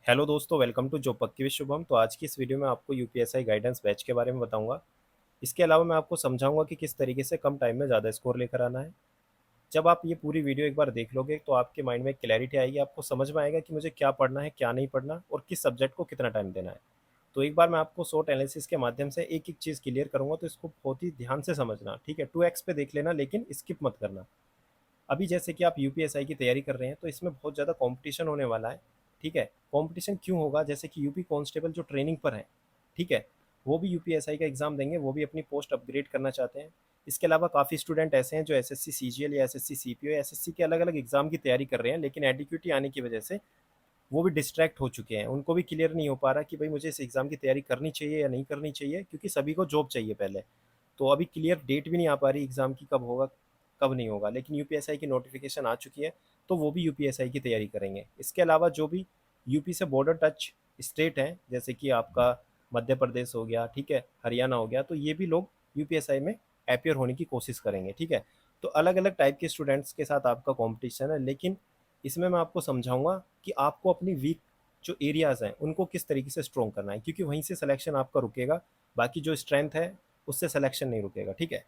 Hello दोस्तों, welcome to job पक्की with Shubham. तो आज की इस वीडियो में आपको यूपीएसआई गाइडेंस बैच के बारे में बताऊंगा। इसके अलावा मैं आपको समझाऊंगा कि किस तरीके से कम टाइम में ज़्यादा स्कोर लेकर आना है। जब आप ये पूरी वीडियो एक बार देख लोगे तो आपके माइंड में क्लैरिटी आएगी, आपको समझ में आएगा कि मुझे क्या पढ़ना है, क्या नहीं पढ़ना और किस सब्जेक्ट को कितना टाइम देना है। तो एक बार मैं आपको शॉर्ट एनालिसिस के माध्यम से एक एक चीज़ क्लियर करूंगा, तो इसको बहुत ही ध्यान से समझना, ठीक है। 2x पे देख लेना, लेकिन स्किप मत करना। अभी जैसे कि आप यूपीएसआई की तैयारी कर रहे हैं तो इसमें बहुत ज़्यादा कंपटीशन होने वाला है, ठीक है। कंपटीशन क्यों होगा? जैसे कि यूपी कांस्टेबल जो ट्रेनिंग पर है, ठीक है, वो भी यूपीएसआई का एग्ज़ाम देंगे, वो भी अपनी पोस्ट अपग्रेड करना चाहते हैं। इसके अलावा काफ़ी स्टूडेंट ऐसे हैं जो एसएससी सीजीएल या एसएससी सीपीओ या एसएससी के अलग अलग एग्ज़ाम की तैयारी कर रहे हैं, लेकिन एडिक्यूटी आने की वजह से वो भी डिस्ट्रैक्ट हो चुके हैं। उनको भी क्लियर नहीं हो पा रहा कि भाई मुझे इस एग्ज़ाम की तैयारी करनी चाहिए या नहीं करनी चाहिए, क्योंकि सभी को जॉब चाहिए पहले। तो अभी क्लियर डेट भी नहीं आ पा रही एग्ज़ाम की, कब होगा कब नहीं होगा, लेकिन यूपीएसआई की नोटिफिकेशन आ चुकी है, तो वो भी यूपीएसआई की तैयारी करेंगे। इसके अलावा जो भी यूपी से बॉर्डर टच स्टेट हैं, जैसे कि आपका मध्य प्रदेश हो गया, ठीक है, हरियाणा हो गया, तो ये भी लोग यूपीएसआई में अपियर होने की कोशिश करेंगे, ठीक है। तो अलग अलग टाइप के स्टूडेंट्स के साथ आपका कॉम्पिटिशन है, लेकिन इसमें मैं आपको समझाऊंगा कि आपको अपनी वीक जो एरियाज़ हैं उनको किस तरीके से स्ट्रॉन्ग करना है, क्योंकि वहीं से सिलेक्शन आपका रुकेगा। बाकी जो स्ट्रेंथ है उससे सिलेक्शन नहीं रुकेगा, ठीक है।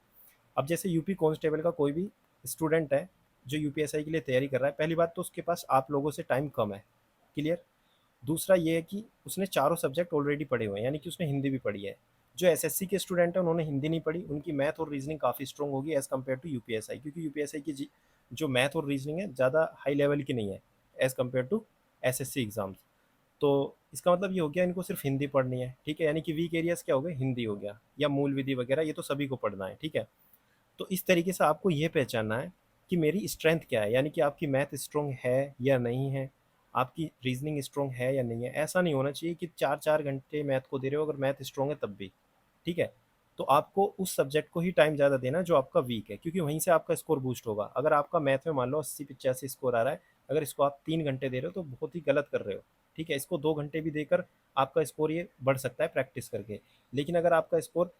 अब जैसे यूपी कांस्टेबल का कोई भी स्टूडेंट है जो यूपीएसआई के लिए तैयारी कर रहा है, पहली बात तो उसके पास आप लोगों से टाइम कम है, क्लियर। दूसरा ये है कि उसने चारों सब्जेक्ट ऑलरेडी पढ़े हुए हैं, यानी कि उसने हिंदी भी पढ़ी है। जो एसएससी के स्टूडेंट हैं उन्होंने हिंदी नहीं पढ़ी, उनकी मैथ और रीजनिंग काफ़ी स्ट्रॉन्ग होगी एज़ कम्पेयर टू यूपीएसआई, क्योंकि यूपीएसआई की जो मैथ और रीजनिंग है ज़्यादा हाई लेवल की नहीं है as compare to SSC exams. तो इसका मतलब ये हो गया इनको सिर्फ हिंदी पढ़नी है, ठीक है। यानी कि वीक एरियाज क्या हो गए, हिंदी हो गया या मूल विधि वगैरह, ये तो सभी को पढ़ना है, ठीक है। तो इस तरीके से आपको ये पहचानना है कि मेरी स्ट्रेंथ क्या है, यानी कि आपकी मैथ स्ट्रॉन्ग है या नहीं है, आपकी रीजनिंग स्ट्रॉन्ग है या नहीं है। ऐसा नहीं होना चाहिए कि 4-4 घंटे मैथ को दे रहे हो, अगर मैथ स्ट्रॉन्ग है तब भी, ठीक है। तो आपको उस सब्जेक्ट को ही टाइम ज़्यादा देना है जो आपका वीक है, क्योंकि वहीं से आपका स्कोर बूस्ट होगा। अगर आपका मैथ में मान लो 80-85 स्कोर आ रहा है, अगर इसको आप 3 घंटे दे रहे हो तो बहुत ही गलत कर रहे हो, ठीक है। इसको 2 घंटे भी देकर आपका स्कोर ये बढ़ सकता है प्रैक्टिस करके। लेकिन अगर आपका स्कोर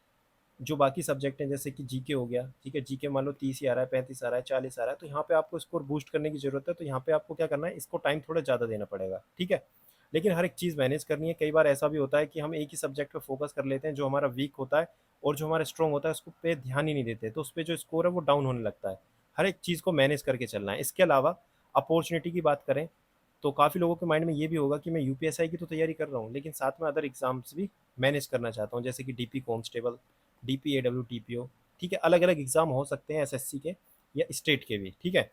जो बाकी सब्जेक्ट हैं, जैसे कि जीके हो गया, ठीक है, जीके मान लो 30 ही आ रहा है, 35 आ रहा है, 40 आ रहा है, तो यहाँ पे आपको स्कोर बूस्ट करने की जरूरत है। तो यहाँ पे आपको क्या करना है, इसको टाइम थोड़ा ज़्यादा देना पड़ेगा, ठीक है। लेकिन हर एक चीज़ मैनेज करनी है। कई बार ऐसा भी होता है कि हम एक ही सब्जेक्ट पे फोकस कर लेते हैं जो हमारा वीक होता है, और जो हमारा स्ट्रॉन्ग होता है उसको पे ध्यान ही नहीं देते, तो उस पर जो स्कोर है वो डाउन होने लगता है। हर एक चीज़ को मैनेज करके चलना है। इसके अलावा अपॉर्चुनिटी की बात करें तो काफ़ी लोगों के माइंड में ये भी होगा कि मैं यूपीएसआई की तो तैयारी कर रहा हूँ, लेकिन साथ में अदर एग्जाम्स भी मैनेज करना चाहता हूँ, जैसे कि डीपी कांस्टेबल, डीपी एडब्ल्यू टीपीओ, ठीक है। अलग अलग एग्जाम हो सकते हैं एसएससी के या स्टेट के भी, ठीक है।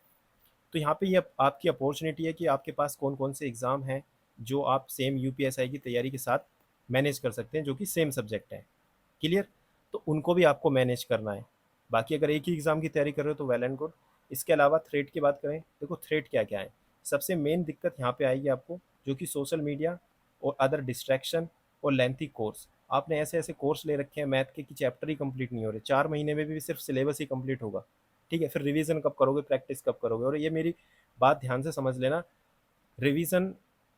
तो यहाँ पे ये आपकी अपॉर्चुनिटी है कि आपके पास कौन कौन से एग्ज़ाम हैं जो आप सेम यूपीएसआई की तैयारी के साथ मैनेज कर सकते हैं, जो कि सेम सब्जेक्ट हैं, क्लियर। तो उनको भी आपको मैनेज करना है। बाकी अगर एक ही एग्ज़ाम की तैयारी कर रहे हो तो वेल एंड गुड। इसके अलावा थ्रेट की बात करें, देखो थ्रेट क्या क्या है। सबसे मेन दिक्कत यहाँ पे आएगी आपको, जो कि सोशल मीडिया और अदर डिस्ट्रैक्शन और लेंथी कोर्स। आपने ऐसे ऐसे कोर्स ले रखे हैं मैथ के कि चैप्टर ही कंप्लीट नहीं हो रहे, 4 महीने में भी सिर्फ सिलेबस ही कंप्लीट होगा, ठीक है। फिर रिवीजन कब करोगे, प्रैक्टिस कब करोगे? और ये मेरी बात ध्यान से समझ लेना, रिवीजन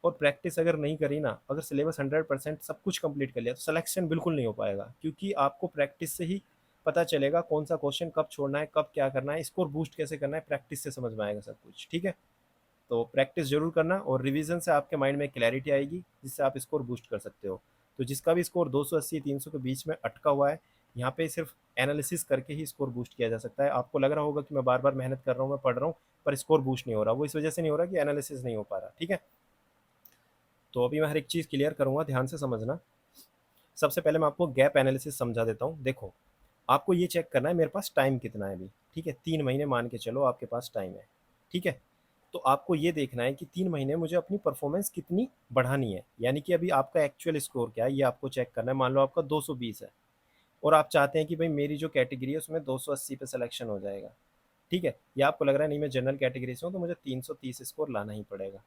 और प्रैक्टिस अगर नहीं करी ना, अगर सिलेबस 100% सब कुछ कंप्लीट कर लिया, तो सिलेक्शन बिल्कुल नहीं हो पाएगा, क्योंकि आपको प्रैक्टिस से ही पता चलेगा कौन सा क्वेश्चन कब छोड़ना है, कब क्या करना है, स्कोर बूस्ट कैसे करना है, प्रैक्टिस से समझ में आएगा सब कुछ, ठीक है। तो प्रैक्टिस जरूर करना, और रिवीजन से आपके माइंड में क्लैरिटी आएगी, जिससे आप स्कोर बूस्ट कर सकते हो। तो जिसका भी स्कोर 280-300 के बीच में अटका हुआ है, यहाँ पे सिर्फ एनालिसिस करके ही स्कोर बूस्ट किया जा सकता है। आपको लग रहा होगा कि मैं बार बार मेहनत कर रहा हूँ, मैं पढ़ रहा हूँ, पर स्कोर बूस्ट नहीं हो रहा, वो इस वजह से नहीं हो रहा कि एनालिसिस नहीं हो पा रहा, ठीक है। तो अभी मैं हर एक चीज़ क्लियर करूंगा, ध्यान से समझना। सबसे पहले मैं आपको गैप एनालिसिस समझा देता हूँ। देखो, आपको ये चेक करना है मेरे पास टाइम कितना है अभी, ठीक है। 3 महीने मान के चलो आपके पास टाइम है, ठीक है। तो आपको ये देखना है कि 3 महीने मुझे अपनी परफॉर्मेंस कितनी बढ़ानी है, यानी कि अभी आपका एक्चुअल स्कोर क्या है, ये आपको चेक करना है। मान लो आपका 220 है, और आप चाहते हैं कि भाई मेरी जो कैटेगरी है उसमें 280 पे सिलेक्शन हो जाएगा, ठीक है। या आपको लग रहा है नहीं मैं जनरल कैटेगरी से हूँ तो मुझे 330 स्कोर लाना ही पड़ेगा,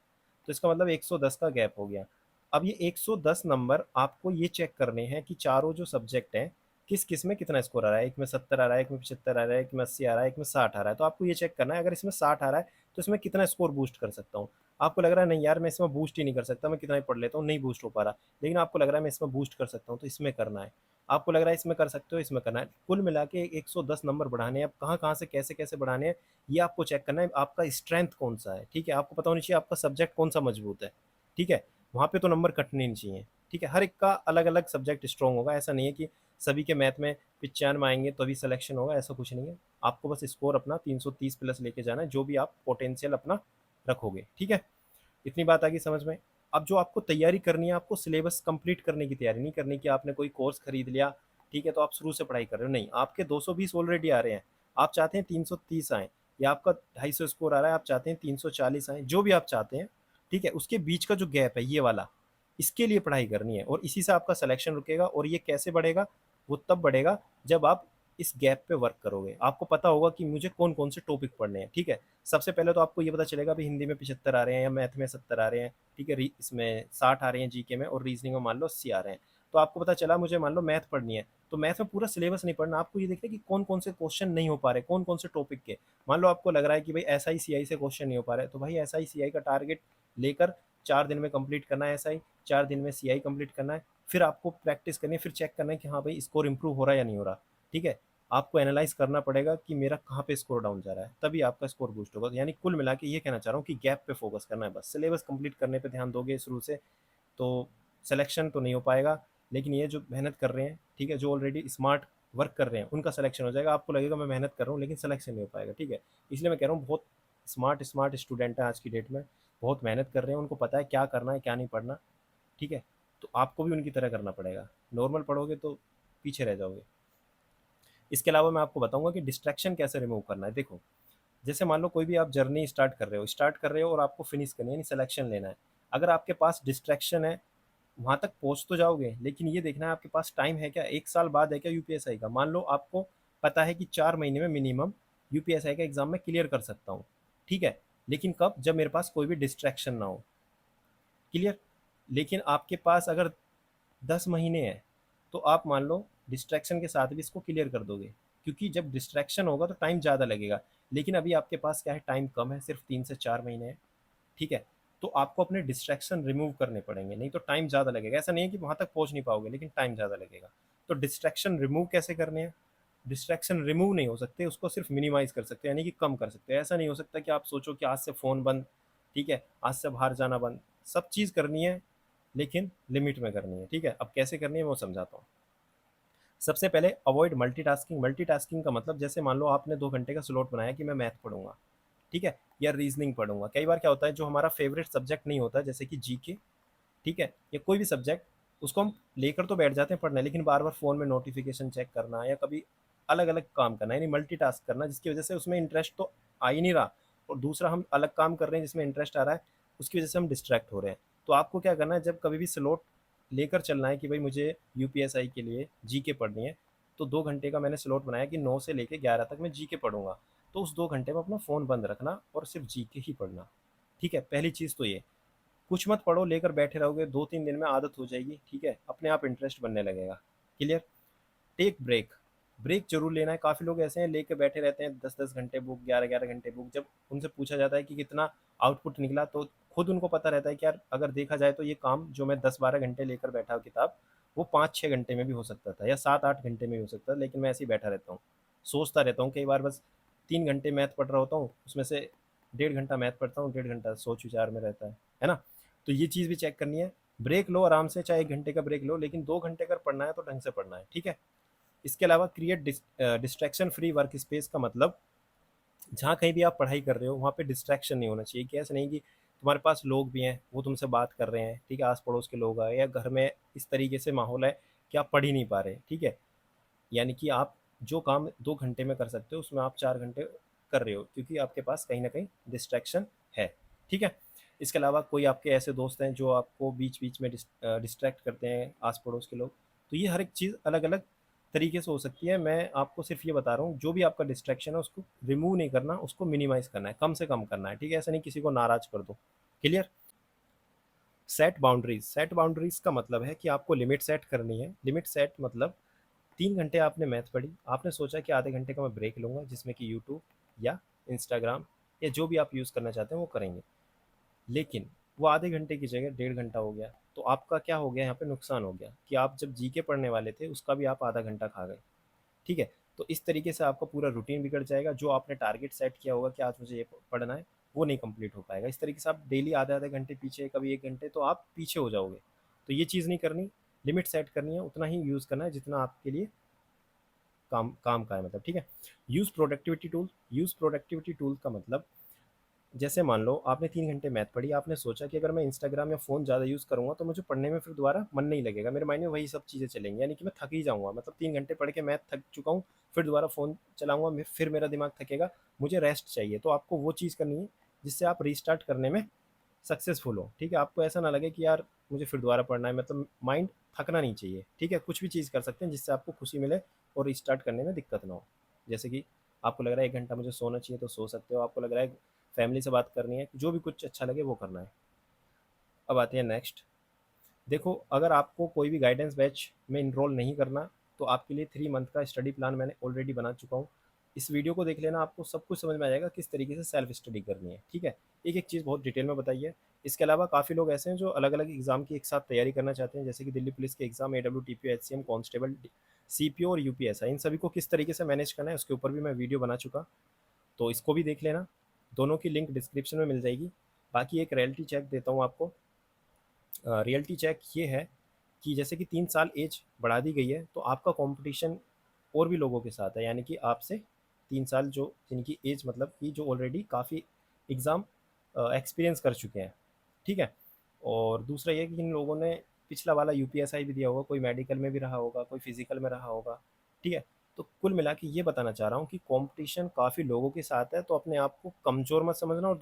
तो इसका मतलब 110 का गैप हो गया। अब ये 110 नंबर आपको ये चेक करने हैं कि चारों जो सब्जेक्ट हैं किस किस में कितना स्कोर आ रहा है। एक में 70 आ रहा है, एक में 75 आ रहा है, एक में 80 आ रहा है, एक में 60 आ रहा है। तो आपको ये चेक करना है, अगर इसमें 60 आ रहा है तो इसमें कितना स्कोर बूस्ट कर सकता हूँ। आपको लग रहा है नहीं यार मैं इसमें बूस्ट ही नहीं कर सकता, मैं कितना ही पढ़ लेता हूँ नहीं बूस्ट हो पा रहा, लेकिन आपको लग रहा है मैं इसमें बूस्ट कर सकता हूँ, तो इसमें करना है। आपको लग रहा है इसमें कर सकते हो, इसमें करना है। कुल मिला के 110 नंबर बढ़ाने हैं। अब कहाँ कहाँ से कैसे कैसे बढ़ाने हैं ये आपको चेक करना है। आपका स्ट्रेंथ कौन सा है, ठीक है। आपको पता होनी चाहिए आपका सब्जेक्ट कौन सा मजबूत है, ठीक है। वहाँ पे तो नंबर कटने नहीं चाहिए, ठीक है। हर एक का अलग अलग सब्जेक्ट स्ट्रॉन्ग होगा, ऐसा नहीं है कि सभी के मैथ में 95 आएंगे तो अभी सिलेक्शन होगा, ऐसा कुछ नहीं है। आपको बस स्कोर अपना 330 प्लस लेके जाना है, जो भी आप पोटेंशियल अपना रखोगे, ठीक है। इतनी बात आ गई समझ में। अब जो आपको तैयारी करनी है, आपको सिलेबस कंप्लीट करने की तैयारी नहीं करनी कि आपने कोई कोर्स खरीद लिया, ठीक है, तो आप शुरू से पढ़ाई कर रहे हो, नहीं। आपके 220 ऑलरेडी आ रहे हैं, आप चाहते हैं 330 आए, या आपका 250 स्कोर आ रहा है, आप चाहते हैं 340 आए, जो भी आप चाहते हैं, ठीक है। उसके बीच का जो गैप है ये वाला, इसके लिए पढ़ाई करनी है, और इसी से आपका सिलेक्शन रुकेगा। और ये कैसे बढ़ेगा? वो तब बढ़ेगा जब आप इस गैप पे वर्क करोगे। आपको पता होगा कि मुझे कौन कौन से टॉपिक पढ़ने हैं, ठीक है। सबसे पहले तो आपको ये पता चलेगा भी हिंदी में 75 आ रहे हैं या मैथ में 70 आ रहे हैं, ठीक है, इसमें 60 आ रहे हैं जीके में, और रीजनिंग में मान लो 80 आ रहे हैं। तो आपको पता चला मुझे मान लो मैथ पढ़नी है, तो मैथ में पूरा सिलेबस नहीं पढ़ना, आपको ये देखना कि कौन कौन से क्वेश्चन नहीं हो पा रहे, कौन कौन से टॉपिक के। मान लो आपको लग रहा है कि भाई एस आई सी आई से क्वेश्चन नहीं हो पा रहे, तो भाई एस आई सी आई का टारगेट लेकर 4 दिन में कंप्लीट करना है, एस आई 4 दिन में सी आई कंप्लीट करना है। फिर आपको प्रैक्टिस करनी है, फिर चेक करना है कि हाँ भाई स्कोर इंप्रूव हो रहा है या नहीं हो रहा, ठीक है। आपको एनालाइज करना पड़ेगा कि मेरा कहाँ पे स्कोर डाउन जा रहा है, तभी आपका स्कोर बूस्ट होगा। यानी कुल मिला के ये कहना चाह रहा हूँ कि गैप पे फोकस करना है, बस सिलेबस कंप्लीट करने पे ध्यान दोगे शुरू से तो सिलेक्शन तो नहीं हो पाएगा। लेकिन ये जो मेहनत कर रहे हैं, ठीक है, जो ऑलरेडी स्मार्ट वर्क कर रहे हैं, उनका सिलेक्शन हो जाएगा। आपको लगेगा मैं मेहनत कर रहा हूँ लेकिन सिलेक्शन नहीं हो पाएगा, ठीक है। इसलिए मैं कह रहा हूँ बहुत स्मार्ट स्मार्ट स्टूडेंट है आज की डेट में, बहुत मेहनत कर रहे हैं, उनको पता है क्या करना है क्या नहीं पढ़ना, ठीक है। तो आपको भी उनकी तरह करना पड़ेगा, नॉर्मल पढ़ोगे तो पीछे रह जाओगे। इसके अलावा मैं आपको बताऊंगा कि डिस्ट्रैक्शन कैसे रिमूव करना है। देखो, जैसे मान लो कोई भी आप जर्नी स्टार्ट कर रहे हो और आपको फिनिश करनी है, यानी सिलेक्शन लेना है। अगर आपके पास डिस्ट्रैक्शन है, वहाँ तक पहुँच तो जाओगे, लेकिन ये देखना है आपके पास टाइम है क्या, 1 साल बाद है क्या यूपीएसआई का। मान लो आपको पता है कि 4 महीने में मिनिमम यूपीएसआई का एग्जाम में क्लियर कर सकता हूँ, ठीक है। लेकिन कब? जब मेरे पास कोई भी डिस्ट्रैक्शन ना हो, क्लियर। लेकिन आपके पास अगर 10 महीने हैं, तो आप मान लो डिस्ट्रैक्शन के साथ भी इसको क्लियर कर दोगे, क्योंकि जब डिस्ट्रैक्शन होगा तो टाइम ज़्यादा लगेगा। लेकिन अभी आपके पास क्या है, टाइम कम है, सिर्फ 3 से 4 महीने है, ठीक है। तो आपको अपने डिस्ट्रैक्शन रिमूव करने पड़ेंगे, नहीं तो टाइम ज़्यादा लगेगा। ऐसा नहीं है कि वहाँ तक पहुँच नहीं पाओगे, लेकिन टाइम ज़्यादा लगेगा। तो डिस्ट्रैक्शन रिमूव कैसे करने हैं? डिस्ट्रैक्शन रिमूव नहीं हो सकते, उसको सिर्फ मिनिमाइज कर सकते हैं, यानी कि कम कर सकते हैं। ऐसा नहीं हो सकता कि आप सोचो कि आज से फ़ोन बंद, ठीक है, आज से बाहर जाना बंद। सब चीज़ करनी है, लेकिन लिमिट में करनी है, ठीक है। अब कैसे करनी है वो समझाता हूँ। सबसे पहले अवॉइड मल्टीटास्किंग। मल्टीटास्किंग का मतलब, जैसे मान लो आपने 2 घंटे का स्लॉट बनाया कि मैं मैथ पढ़ूंगा, ठीक है, या रीजनिंग पढ़ूंगा। कई बार क्या होता है, जो हमारा फेवरेट सब्जेक्ट नहीं होता, जैसे कि जीके, ठीक है, या कोई भी सब्जेक्ट, उसको हम लेकर तो बैठ जाते हैं पढ़ने, लेकिन बार बार फ़ोन में नोटिफिकेशन चेक करना या कभी अलग अलग काम करना, यानी मल्टीटास्क करना, जिसकी वजह से उसमें इंटरेस्ट तो आ ही नहीं रहा, और दूसरा हम अलग काम कर रहे हैं जिसमें इंटरेस्ट आ रहा है, उसकी वजह से हम डिस्ट्रैक्ट हो रहे हैं। तो आपको क्या करना है, जब कभी भी स्लॉट लेकर चलना है कि भाई मुझे यूपीएसआई के लिए जीके पढ़नी है, तो 2 घंटे का मैंने स्लॉट बनाया कि 9 से लेकर 11 तक मैं जीके पढ़ूंगा। तो उस 2 घंटे में अपना फ़ोन बंद रखना और सिर्फ जीके ही पढ़ना, ठीक है। पहली चीज़ तो ये, कुछ मत पढ़ो, लेकर बैठे रहोगे, 2-3 दिन में आदत हो जाएगी, ठीक है, अपने आप इंटरेस्ट बनने लगेगा, क्लियर। Take break. ब्रेक जरूर लेना है। काफ़ी लोग ऐसे हैं लेके बैठे रहते हैं 10-10 घंटे बुक, 11-11 घंटे बुक। जब उनसे पूछा जाता है कि कितना आउटपुट निकला, तो खुद उनको पता रहता है कि यार अगर देखा जाए तो ये काम जो मैं 10-12 घंटे लेकर बैठा हूँ किताब, वो 5-6 घंटे में भी हो सकता था, या 7-8 घंटे में भी हो सकता था, लेकिन मैं ऐसे ही बैठा रहता हूँ, सोचता रहता हूँ। कई बार बस 3 घंटे मैथ पढ़ रहा होता हूँ, उसमें से 1.5 घंटा मैथ पढ़ता हूँ, 1.5 घंटा सोच विचार में रहता है ना। तो ये चीज़ भी चेक करनी है। ब्रेक लो आराम से, चाहे 1 घंटे का ब्रेक लो, लेकिन 2 घंटे अगर पढ़ना है तो ढंग से पढ़ना है, ठीक है। इसके अलावा create distraction free work space का मतलब, जहाँ कहीं भी आप पढ़ाई कर रहे हो वहाँ पे डिस्ट्रैक्शन नहीं होना चाहिए। कि ऐसा नहीं कि तुम्हारे पास लोग भी हैं, वो तुमसे बात कर रहे हैं, ठीक है, आस पड़ोस के लोग आए, या घर में इस तरीके से माहौल है कि आप पढ़ ही नहीं पा रहे, ठीक है। यानी कि आप जो काम 2 घंटे में कर सकते हो, उसमें आप 4 घंटे कर रहे हो, क्योंकि आपके पास कहीं ना कहीं डिस्ट्रैक्शन है, ठीक है। इसके अलावा कोई आपके ऐसे दोस्त हैं जो आपको बीच बीच में डिस्ट्रैक्ट करते हैं, आस पड़ोस के लोग। तो ये हर एक चीज़ अलग अलग तरीके से हो सकती है। मैं आपको सिर्फ ये बता रहा हूँ, जो भी आपका डिस्ट्रैक्शन है उसको रिमूव नहीं करना, उसको मिनिमाइज करना है, कम से कम करना है, ठीक है। ऐसा नहीं किसी को नाराज कर दो, clear. Set boundaries. Set boundaries का मतलब है कि आपको लिमिट सेट करनी है। लिमिट सेट मतलब, 3 घंटे आपने मैथ पढ़ी, आपने सोचा कि आधे घंटे का मैं ब्रेक लूंगा, जिसमें कि यूट्यूब या इंस्टाग्राम या जो भी आप यूज़ करना चाहते हैं वो करेंगे। लेकिन वो आधे घंटे की जगह 1.5 घंटा हो गया, तो आपका क्या हो गया यहाँ पे, नुकसान हो गया कि आप जब जीके पढ़ने वाले थे उसका भी आप आधा घंटा खा गए, ठीक है। तो इस तरीके से आपका पूरा रूटीन बिगड़ जाएगा। जो आपने टारगेट सेट किया होगा कि आज मुझे ये पढ़ना है, वो नहीं कंप्लीट हो पाएगा। इस तरीके से आप डेली आधे-आधे घंटे पीछे, कभी 1 घंटे, तो आप पीछे हो जाओगे। तो ये चीज़ नहीं करनी, लिमिट सेट करनी है, उतना ही यूज़ करना है जितना आपके लिए काम काम का है मतलब, ठीक है। यूज़ प्रोडक्टिविटी टूल का मतलब, जैसे मान लो आपने 3 घंटे मैथ पढ़ी, आपने सोचा कि अगर मैं इंस्टाग्राम या फ़ोन ज़्यादा यूज़ करूँगा तो मुझे पढ़ने में फिर दोबारा मन नहीं लगेगा, मेरे माइंड में वही सब चीज़ें चलेंगी, यानी कि मैं थक ही जाऊँगा। मतलब 3 घंटे पढ़ के मैं थक चुका हूँ, फिर दोबारा फ़ोन चलाऊँगा, फिर मेरा दिमाग थकेगा, मुझे रेस्ट चाहिए। तो आपको वो चीज़ करनी है जिससे आप रीस्टार्ट करने में सक्सेसफुल हो, ठीक है। आपको ऐसा ना लगे कि यार मुझे फिर दोबारा पढ़ना है, मतलब माइंड थकना नहीं चाहिए, ठीक है। कुछ भी चीज़ कर सकते हैं जिससे आपको खुशी मिले और रीस्टार्ट करने में दिक्कत ना हो। जैसे कि आपको लग रहा है 1 घंटा मुझे सोना चाहिए तो सो सकते हो, आपको लग रहा है फैमिली से बात करनी है, जो भी कुछ अच्छा लगे वो करना है। अब आते हैं नेक्स्ट। देखो, अगर आपको कोई भी गाइडेंस बैच में इनरोल नहीं करना, तो आपके लिए 3 मंथ का स्टडी प्लान मैंने ऑलरेडी बना चुका हूँ। इस वीडियो को देख लेना, आपको सब कुछ समझ में आ जाएगा किस तरीके से सेल्फ स्टडी करनी है, ठीक है। एक एक चीज़ बहुत डिटेल में बताई है। इसके अलावा काफ़ी लोग ऐसे हैं जो अलग अलग एग्जाम की एक साथ तैयारी करना चाहते हैं, जैसे कि दिल्ली पुलिस के exam, AWTPO, HCM, constable, CPO और UPSI, इन सभी को किस तरीके से मैनेज करना है उसके ऊपर भी मैं वीडियो बना चुका, तो इसको भी देख लेना। दोनों की लिंक डिस्क्रिप्शन में मिल जाएगी। बाकी एक रियलिटी चेक देता हूँ आपको। रियलिटी चेक ये है कि जैसे कि 3 साल एज बढ़ा दी गई है, तो आपका कंपटीशन और भी लोगों के साथ है, यानी कि आपसे 3 साल जो जिनकी एज मतलब कि जो ऑलरेडी काफ़ी एग्ज़ाम एक्सपीरियंस कर चुके हैं, ठीक है। और दूसरा ये कि इन लोगों ने पिछला वाला UPSI भी दिया होगा, कोई मेडिकल में भी रहा होगा, कोई फिजिकल में रहा होगा, ठीक है। तो कुल मिला के ये बताना चाह रहा हूँ कि कंपटीशन काफ़ी लोगों के साथ है, तो अपने आप को कमज़ोर मत समझना और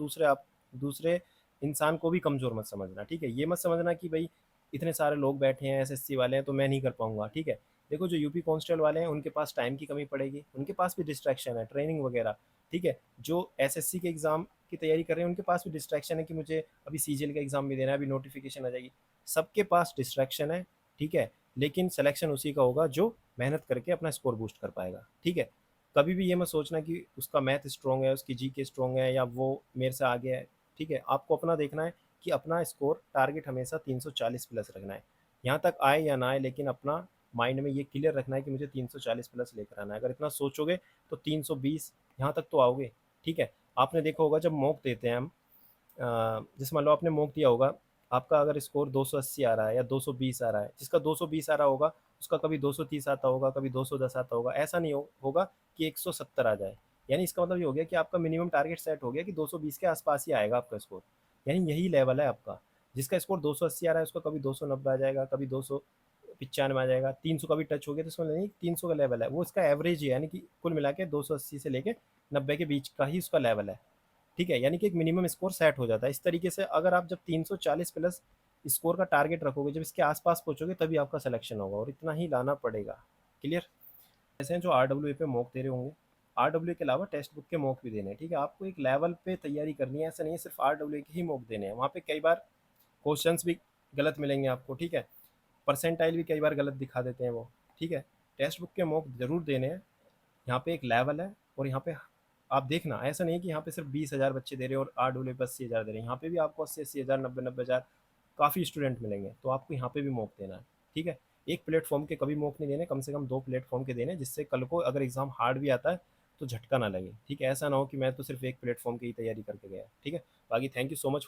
दूसरे इंसान को भी कमज़ोर मत समझना, ठीक है। ये मत समझना कि भाई इतने सारे लोग बैठे हैं, SSC वाले हैं, तो मैं नहीं कर पाऊँगा, ठीक है। देखो, जो यूपी कांस्टेबल वाले हैं उनके पास टाइम की कमी पड़ेगी, उनके पास भी डिस्ट्रैक्शन है, ट्रेनिंग वगैरह, ठीक है। जो SSC के एग्ज़ाम की तैयारी कर रहे हैं उनके पास भी डिस्ट्रैक्शन है कि मुझे अभी CGL का एग्ज़ाम भी देना है, अभी नोटिफिकेशन आ जाएगी। सबके पास डिस्ट्रैक्शन है, ठीक है। लेकिन सिलेक्शन उसी का होगा जो मेहनत करके अपना स्कोर बूस्ट कर पाएगा, ठीक है। कभी भी ये मत सोचना कि उसका मैथ स्ट्रॉन्ग है, उसकी GK स्ट्रॉन्ग है, या वो मेरे से आगे है, ठीक है। आपको अपना देखना है कि अपना स्कोर टारगेट हमेशा 340 प्लस रखना है। यहाँ तक आए या ना आए, लेकिन अपना माइंड में ये क्लियर रखना है कि मुझे 340 प्लस लेकर आना है। अगर इतना सोचोगे तो 320 यहाँ तक तो आओगे, ठीक है। आपने देखा होगा जब मॉक देते हैं हम, जैसे मान लो आपने मॉक दिया होगा, आपका अगर स्कोर 280 आ रहा है या 220 आ रहा है, जिसका 220 आ रहा होगा उसका कभी 230 आता होगा, कभी 210 आता होगा, ऐसा नहीं होगा कि 170 आ जाए। यानी इसका मतलब ये हो गया कि आपका मिनिमम टारगेट सेट हो गया कि 220 के आसपास ही आएगा आपका स्कोर, यानी यही लेवल है आपका। जिसका स्कोर 280 आ रहा है उसका कभी 290 आ जाएगा, कभी 295 आ जाएगा, 300 का भी टच हो गया तो इसमें नहीं, 300 का लेवल है वो, इसका एवरेज ही है, यानी कि कुल मिला के 280 से लेके 90 के बीच का ही उसका लेवल है, ठीक है। यानी कि एक मिनिमम स्कोर सेट हो जाता है। इस तरीके से अगर आप जब 340 प्लस स्कोर का टारगेट रखोगे, जब इसके आसपास पहुंचोगे तभी आपका सिलेक्शन होगा, और इतना ही लाना पड़ेगा। क्लियर। ऐसे हैं जो RWA पे मॉक दे रहे होंगे, RWA के अलावा टेक्स्ट बुक के मॉक भी देने हैं, ठीक है। आपको एक लेवल पे तैयारी करनी है, ऐसा नहीं है सिर्फ RWA के ही मॉक देने हैं। वहाँ पे कई बार क्वेश्चंस भी गलत मिलेंगे आपको, ठीक है। परसेंटाइल भी कई बार गलत दिखा देते हैं वो, ठीक है। टेक्स्ट बुक के मॉक जरूर देने हैं। यहाँ पे एक लेवल है, और यहाँ पे आप देखना, ऐसा नहीं है कि यहाँ पे सिर्फ 20,000 बच्चे दे रहे हैं और RWA पे 80,000 दे रहे हैं। यहाँ पे भी आपको 80,000, 90,000 काफ़ी स्टूडेंट मिलेंगे, तो आपको यहाँ पे भी मॉक देना है, ठीक है। एक प्लेटफॉर्म के कभी मॉक नहीं देने, कम से कम 2 प्लेटफॉर्म के देने, जिससे कल को अगर एग्जाम हार्ड भी आता है तो झटका ना लगे, ठीक है। ऐसा ना हो कि मैं तो सिर्फ एक प्लेटफॉर्म की ही तैयारी करके गया, ठीक है। बाकी थैंक यू सो मच।